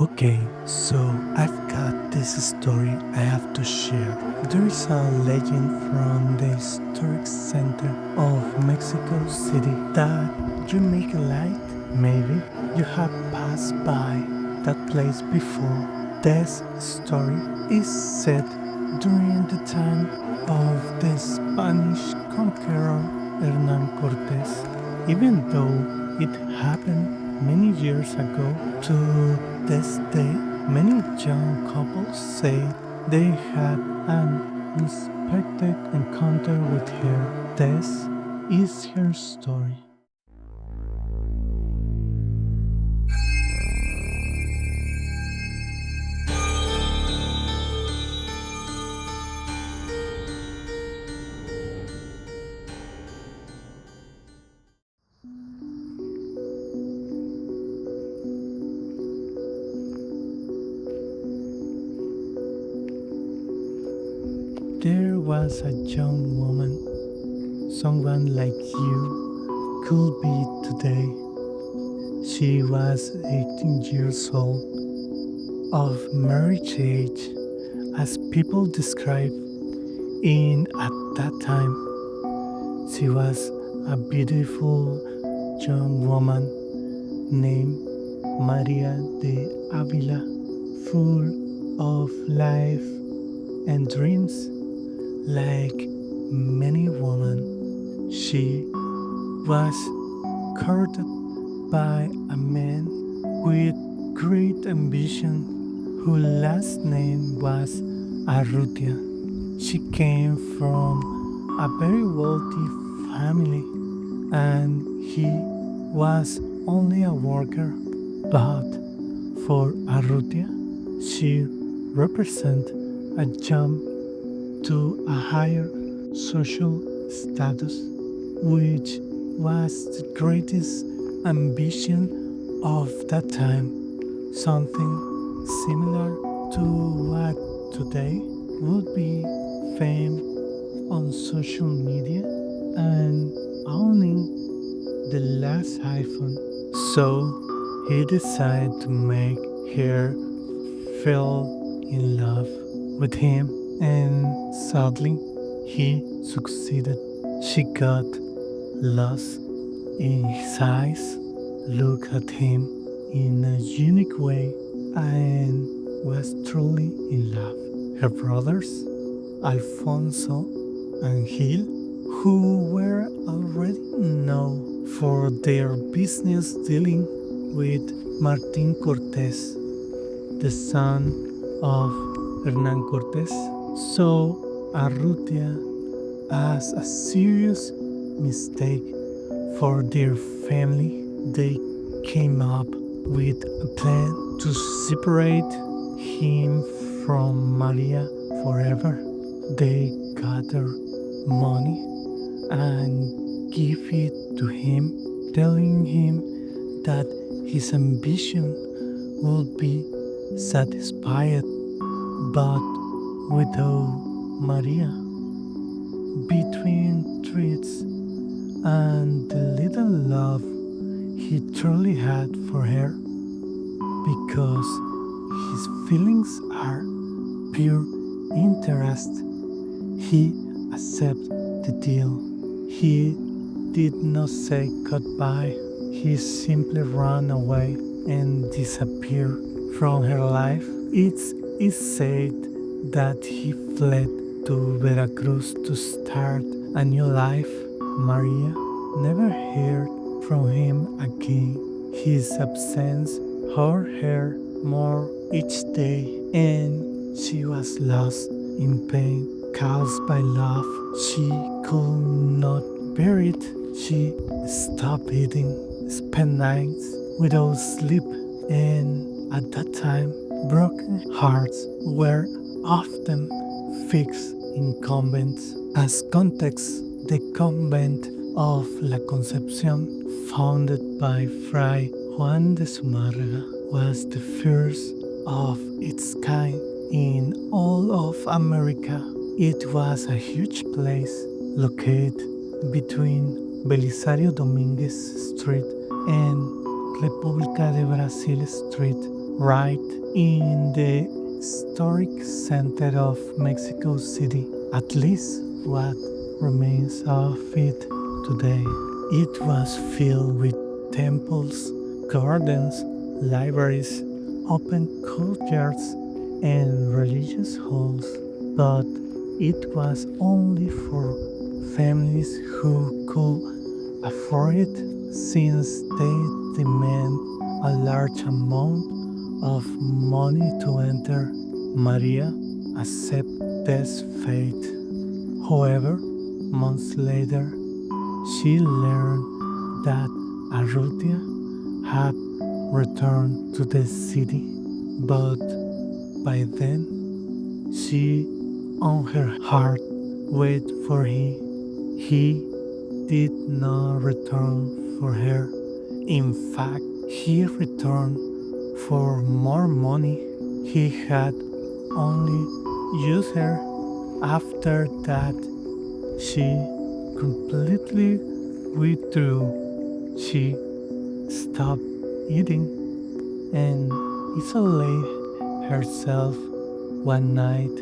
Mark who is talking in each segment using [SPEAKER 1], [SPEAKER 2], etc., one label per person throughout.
[SPEAKER 1] Okay, so I've got this story I have to share. There is a legend from the historic center of Mexico City that you make a light. Maybe you have passed by that place before. This story is set during the time of the Spanish conqueror Hernán Cortés, even though it happened many years ago. To this day, many young couples say they had an unexpected encounter with her. This is her story. There was a young woman, someone like you could be today. She was 18 years old, of marriage age, as people describe in at that time. She was a beautiful young woman named María de Ávila, full of life and dreams. Like many women, she was courted by a man with great ambition whose last name was Arrutia. She came from a very wealthy family and he was only a worker. But for Arrutia, she represented a jump to a higher social status, which was the greatest ambition of that time. Something similar to what today would be fame on social media and owning the last iPhone. So he decided to make her fell in love with him, and sadly, he succeeded. She got lost in his eyes, looked at him in a unique way, and was truly in love. Her brothers, Alfonso and Gil, who were already known for their business dealing with Martin Cortés, the son of Hernán Cortés, saw Arrutia as a serious mistake for their family. They came up with a plan to separate him from Maria forever. They gathered money and give it to him, telling him that his ambition would be satisfied, but without Maria. Between treats and the little love he truly had for her, because his feelings are pure interest, he accepted the deal. He did not say goodbye, he simply ran away and disappeared from her life. It is said that he fled to Veracruz to start a new life. Maria never heard from him again. His absence hurt her more each day, and she was lost in pain caused by love. She could not bear it. She stopped eating, spent nights without sleep, and at that time, broken hearts were often fixed in convents. As context, the Convent of La Concepción, founded by Fray Juan de Zumárraga, was the first of its kind in all of America. It was a huge place located between Belisario Domínguez Street and República de Brasil Street, right in the historic center of Mexico City, at least what remains of it today. It was filled with temples, gardens, libraries, open courtyards, and religious halls, but it was only for families who could afford it, since they demand a large amount of money to enter. Maria accepted this fate. However, months later, she learned that Arrutia had returned to the city, but by then she on her heart wait for him. He did not return for her. In fact, he returned for more money. He had only used her. After that, she completely withdrew. She stopped eating and isolated herself one night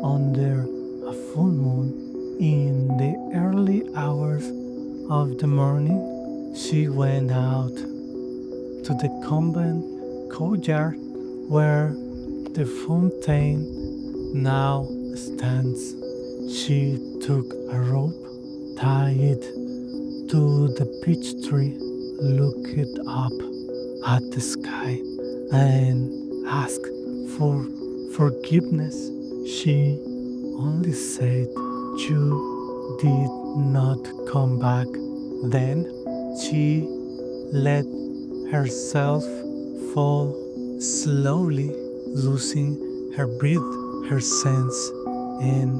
[SPEAKER 1] under a full moon. In the early hours of the morning, she went out to the convent courtyard where the fountain now stands. She took a rope, tied it to the peach tree, looked up at the sky, and asked for forgiveness. She only said, "You did not come back." Then she let herself fall slowly, losing her breath, her sense, and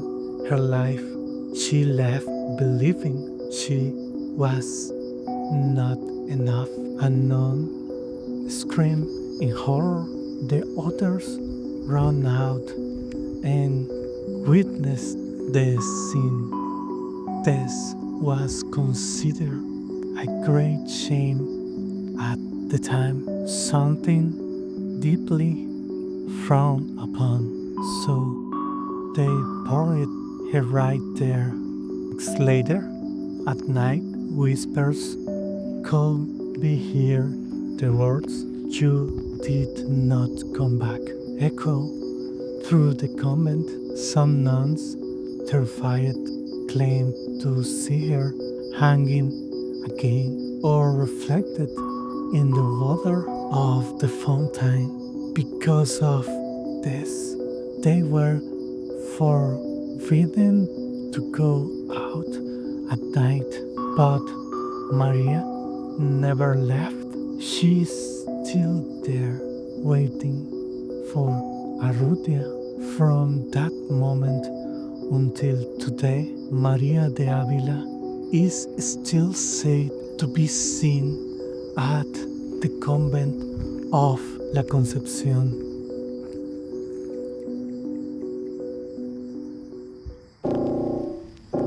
[SPEAKER 1] her life. She left believing she was not enough. A nun screamed in horror. The others ran out and witnessed the scene. This was considered a great shame at the time, something deeply frowned upon. So they buried her right there. Weeks later, at night, whispers could be heard. The words, "You did not come back," echo through the convent. Some nuns, terrified, claimed to see her hanging again or reflected in the water of the fountain. Because of this, they were forbidden to go out at night. But Maria never left. She's still there, waiting for Arrutia. From that moment until today, María de Ávila is still said to be seen at the Convent of La Concepción.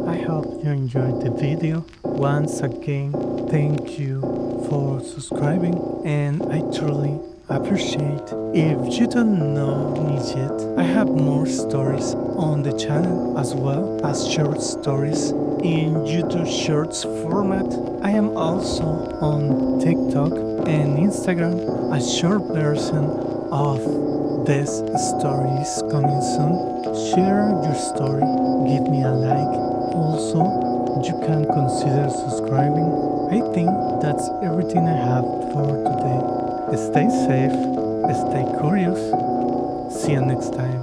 [SPEAKER 1] I hope you enjoyed the video. Once again, thank you for subscribing, and I truly appreciate. If you don't know me yet, I have more stories on the channel as well as short stories in YouTube Shorts format. I am also on TikTok and Instagram. A short version of this story is coming soon. Share your story, give me a like. Also, you can consider subscribing. I think that's everything I have for today. Stay safe, stay curious. See you next time.